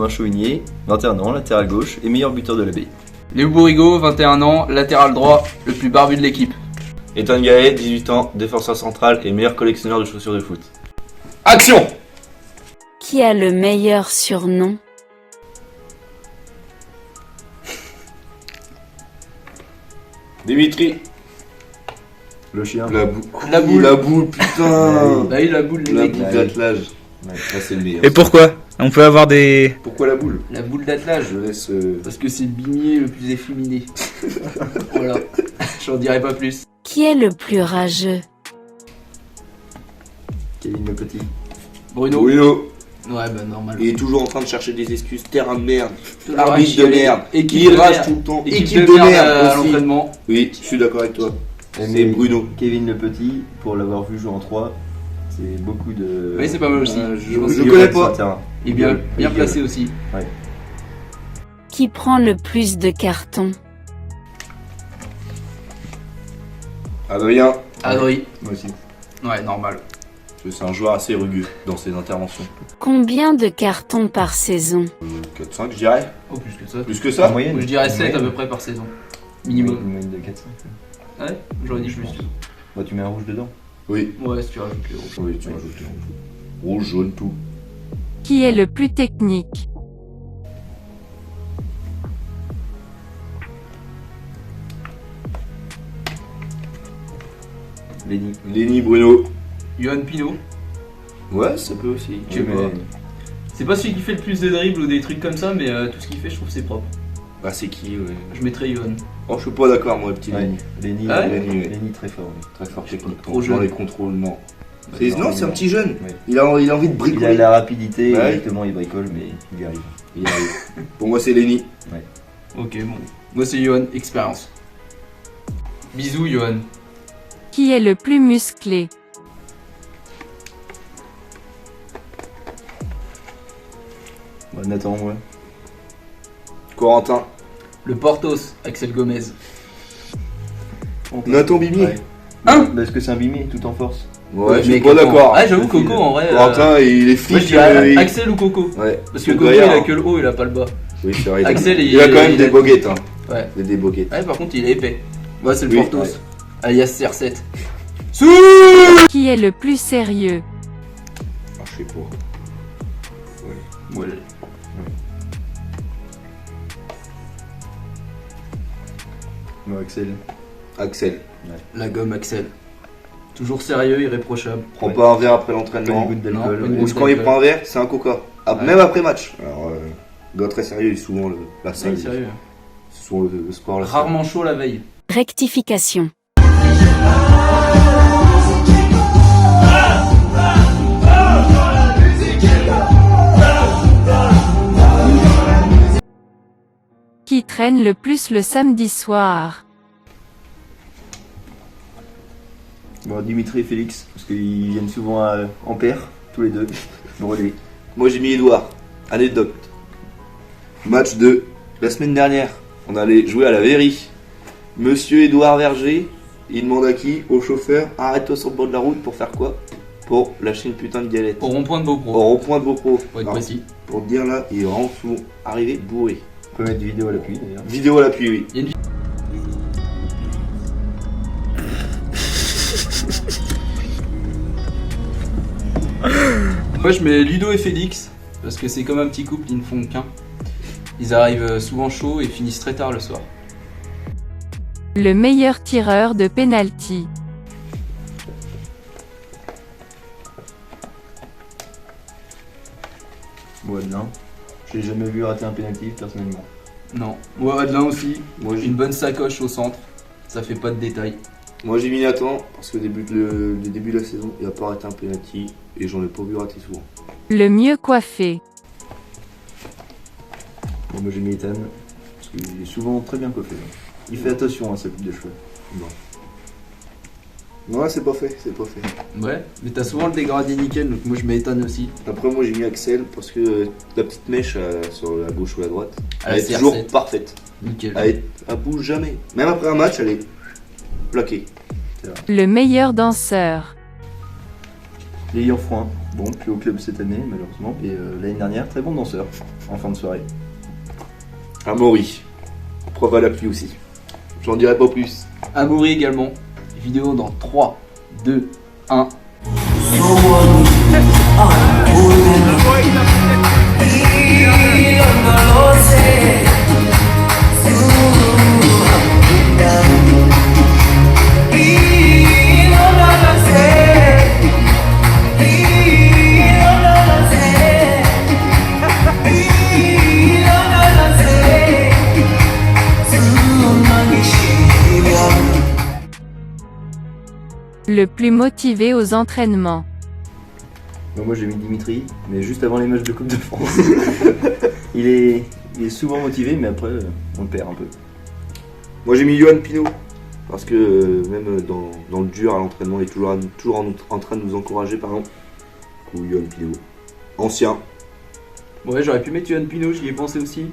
Romain Chauvignier, 21 ans, latéral gauche et meilleur buteur de l'abbaye. Léo Bourrigo, 21 ans, latéral droit, le plus barbu de l'équipe. Ethan Gaët, 18 ans, défenseur central et meilleur collectionneur de chaussures de foot. Action! Qui a le meilleur surnom? Dimitri. Le chien. La boule. La boule. Putain. Bah oui, la boule de La l'équipe. boule d'attelage. Ouais, ça c'est le meilleur. Et pourquoi? On peut avoir des... Pourquoi la boule? La boule d'attelage. Je laisse... Parce que c'est le bimier le plus efféminé. Voilà. J'en dirai pas plus. Qui est le plus rageux? Kevin Le Petit. Bruno. Bruno. Ouais, bah normal. Il est toujours en train de chercher des excuses. Terrain de merde. Toujours Arbitre de chialer. merde. Équipe Il de rage merde. tout le temps. Équipe de merde à aussi. l'entraînement. Oui, je suis d'accord avec toi. Et C'est mais Bruno. Kevin Le Petit, pour l'avoir vu jouer en 3, c'est beaucoup de... Oui, c'est pas mal aussi. Je pense connais que- pas. sur le terrain. Et bien Il placé aussi. Qui prend le plus de cartons? Adrien. Adri. Moi aussi. Ouais, normal. C'est un joueur assez rugueux dans ses interventions. Combien de cartons par saison? 4-5 je dirais. Oh, plus que ça. Plus que En ça. moyenne. Moi, je dirais En 7 à moyenne. peu près par saison. Une Minimum. moyenne de 400. Ouais, j'aurais dit plus. Bah, tu mets un rouge dedans. Oui. Ouais, si tu rajoutes les rouges. Oui, tu rajoutes rouge, jaune, tout. Qui est le plus technique? Lenny. Lenny, Bruno. Johan Pinot. Ouais, ça peut aussi. Je sais pas. C'est pas celui qui fait le plus de dribbles ou des trucs comme ça, mais tout ce qu'il fait, je trouve c'est propre. Bah, c'est qui, ouais. Je mettrais Johan. Oh, je suis pas d'accord, moi, le petit Ouais. Lenny. Lenny, Ah ouais Lenny, ouais. Lenny très fort. Oui. Très fort technique. Trop Dans jeune. les contrôles, non. Bah, Non, c'est un petit jeune. Ouais. Il a envie de Il a bricoler. la rapidité, Ouais. exactement, il bricole, mais il y arrive. Il arrive. Pour moi, c'est Lenny. Ok, bon. Moi c'est Johan, expérience. Bisous Johan. Qui est le plus musclé? Bah, Nathan, ouais. Corentin. Le Portos, Axel Gomez. Nathan Bimi. Ouais. Hein Parce que c'est un bimé, tout en force. Ouais, je suis Mais pas Coco. d'accord. Ah, j'avoue Coco en vrai. Corentin, il est Moi je flic. dirais Axel ou Coco. Ouais. Parce que Le Coco gaillard. il a que le haut, il a pas le bas. Oui, c'est vrai. Axel, il a quand même des boguettes. Hein. Ouais. Des boguettes. Ouais, par contre il est épais. Moi c'est le Oui, Portos. ouais. Alias CR7. Qui est le plus sérieux? Ah, je sais pas. Ouais. Moi, Axel. Axel. La gomme Axel. Toujours sérieux, irréprochable. Prends Ouais. pas un verre après Pas l'entraînement. une goutte Non, d'alcool. pas une ouais. Ou quand il prend un verre, c'est un coca. Ah, Ouais. Même après match. Alors, gars très sérieux, il est souvent la salle. Ouais, sérieux. C'est souvent le sport, la salle. Rarement chaud la veille. Rectification. Qui traîne le plus le samedi soir? Bon, Dimitri et Félix, parce qu'ils viennent souvent en paire, tous les deux, brûlés. Moi j'ai mis Edouard. Anecdote. Match de la semaine dernière. On allait jouer à la Véry. Monsieur Edouard Verger, il demande à qui? Au chauffeur. Arrête-toi sur le bord de la route pour faire quoi? Pour lâcher une putain de galette. Au rond-point de Beaupro. Au rond-point de Beaupro. Pour être Alors, précis. pour te dire là, il est vraiment souvent arrivé bourré. On peut mettre vidéo à l'appui d'ailleurs. Vidéo à l'appui, oui. Moi je mets Ludo et Félix. Parce que c'est comme un petit couple, ils ne font qu'un. Ils arrivent souvent chauds et finissent très tard le soir. Le meilleur tireur de penalty. Bon, Adelin. Je l'ai jamais vu rater un pénalty personnellement. Non. Moi Adelin aussi. Moi j'ai Une bonne sacoche au centre. Ça fait pas de détails. Moi j'ai mis Nathan parce que le début de la saison, il a pas raté un penalty et j'en ai pas vu rater souvent. Le mieux coiffé. Bon, moi j'ai mis Ethan, parce qu'il est souvent très bien coiffé. Là. Il fait attention à sa coupe de cheveux. Non, c'est pas fait, c'est pas fait. Ouais. Mais t'as souvent le dégradé nickel, donc moi je mets Ethan aussi. Après moi j'ai mis Axel parce que la petite mèche sur la gauche ou la droite, À la elle est toujours CR7. parfaite. Nickel. Elle bouge jamais. Même après un match, elle est plaquée. Le meilleur danseur. Les Yurfroins, bon, plus au club cette année malheureusement, et l'année dernière, très bon danseur en fin de soirée. Amaury. Preuve à l'appui aussi. J'en dirai pas plus. Amaury également. Vidéo dans 3, 2, 1. Le plus motivé aux entraînements. Bon, moi j'ai mis Dimitri, mais juste avant les matchs de Coupe de France. il est souvent motivé, mais après on le perd un peu. Moi j'ai mis Johan Pinot. Parce que même dans le dur à l'entraînement, il est toujours en train de nous encourager, pardon. Du coup, Johan Pinot. Ancien. Ouais, j'aurais pu mettre Johan Pinot, j'y ai pensé aussi.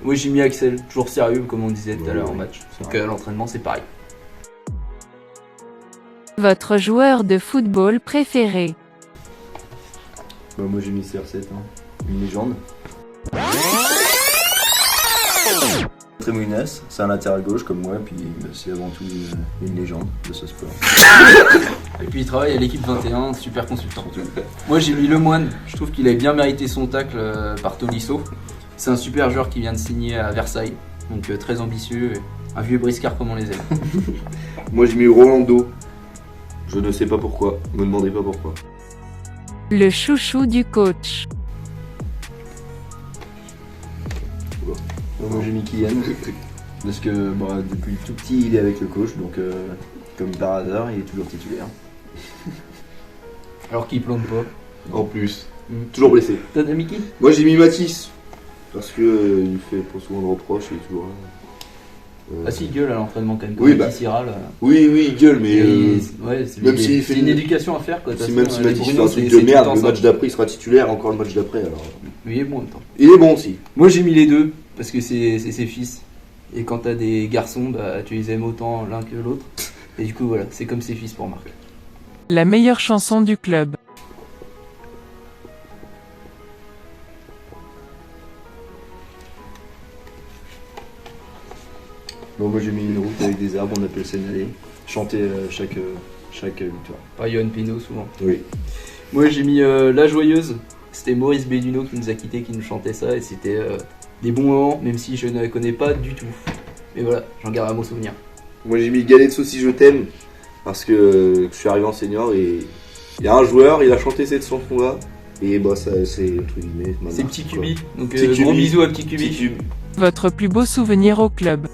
Moi j'ai mis Axel, toujours sérieux comme on disait tout à l'heure en match. Donc à l'entraînement c'est pareil. Votre joueur de football préféré. Bah, moi j'ai mis CR7, une légende. Trémouinas, c'est un latéral gauche comme moi, puis c'est avant tout une légende de ce sport. Et puis il travaille à l'équipe 21, super consultant. Moi j'ai mis Lemoine, je trouve qu'il avait bien mérité son tacle par Tolisso. C'est un super joueur qui vient de signer à Versailles, donc très ambitieux, un vieux briscard comme on les aime. Moi j'ai mis Rolando. Je ne sais pas pourquoi, me demandez pas pourquoi. Le chouchou du coach. Moi j'ai mis Kylian, parce que depuis tout petit il est avec le coach, donc comme par hasard il est toujours titulaire. Alors qu'il plombe pas. En plus, toujours blessé. T'as mis qui? Moi j'ai mis Mathis. Parce que il fait pas souvent de reproches, il est toujours là. Ah si, il gueule à l'entraînement quand même. Oui, Mathis Iral. Oui, il gueule, mais ouais, c'est même s'il fait une éducation à faire quoi. si même si Mathis fait un Bruno, truc c'est de merde, tout le le temps match ça. d'après il sera titulaire, encore le match d'après alors. Mais il est bon en même temps. Il est bon aussi. Moi j'ai mis les deux, parce que c'est ses fils. Et quand t'as des garçons, bah, tu les aimes autant l'un que l'autre. Et du coup voilà, c'est comme ses fils pour Marc. La meilleure chanson du club. Bon, moi j'ai mis une route avec des arbres, on appelle ça une allée. Chanter chaque victoire. Pas Johan Pinot souvent. Oui. Moi j'ai mis La Joyeuse. C'était Maurice Béduno qui nous a quittés, qui nous chantait ça. Et c'était des bons moments, même si je ne la connais pas du tout. Mais voilà, j'en garde un bon souvenir. Moi j'ai mis Galette Saucisse Je t'aime. Parce que je suis arrivé en senior et il y a un joueur, il a chanté cette chanson là. Et bah ça c'est entre guillemets. ma C'est marque, Petit quoi. Cubi. Donc Petit gros Cubi. bisous à Petit Cubi. Petit Cube. Votre plus beau souvenir au club.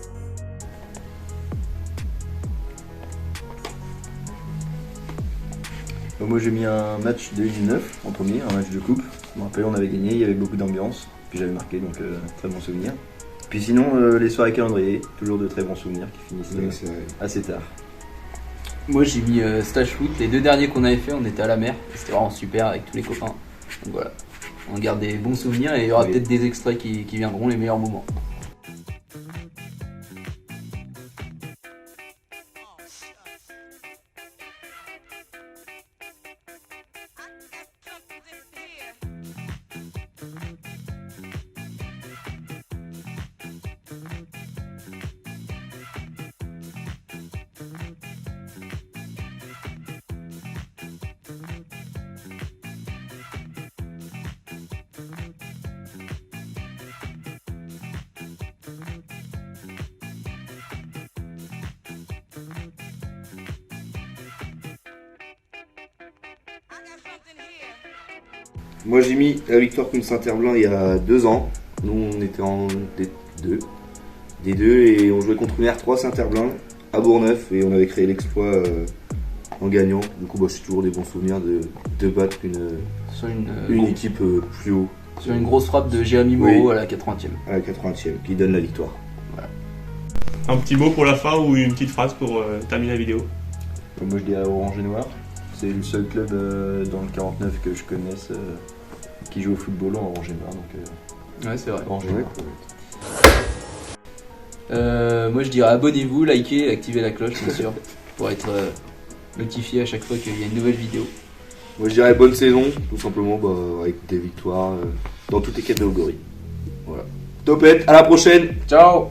Bon, moi j'ai mis un match de U19 en premier, un match de coupe. Je me rappelle, on avait gagné, il y avait beaucoup d'ambiance, puis j'avais marqué, donc très bon souvenir. Puis sinon, les soirées calendrier, toujours de très bons souvenirs qui finissent Oui, c'est vrai. assez tard. Moi j'ai mis Stage Foot. Les deux derniers qu'on avait fait, on était à la mer. C'était vraiment super avec tous les copains. Donc voilà, on garde des bons souvenirs et il y aura Oui. peut-être des extraits qui viendront, les meilleurs moments. Moi j'ai mis la victoire contre Saint-Herblain il y a 2 ans. Nous on était en D2 et on jouait contre une R3 Saint-Herblain à Bourgneuf et on avait créé l'exploit en gagnant. Du coup c'est toujours des bons souvenirs de battre Sur une équipe plus haut sur une grosse frappe de Jérémy Oui. Moreau à la 80e. à la 80e qui donne la victoire. Un petit mot pour la fin ou une petite phrase pour terminer la vidéo. Bon, moi je dirais Orange et Noir. C'est le seul club dans le 49 que je connaisse qui joue au football en Orange et Noir, donc Ouais, c'est vrai. Orange et Ouais. Noir. Moi je dirais abonnez-vous, likez et activez la cloche bien sûr pour être notifié à chaque fois qu'il y a une nouvelle vidéo. Moi je dirais bonne saison, tout simplement, avec des victoires dans toutes les catégories. Voilà. Topette, à la prochaine. Ciao.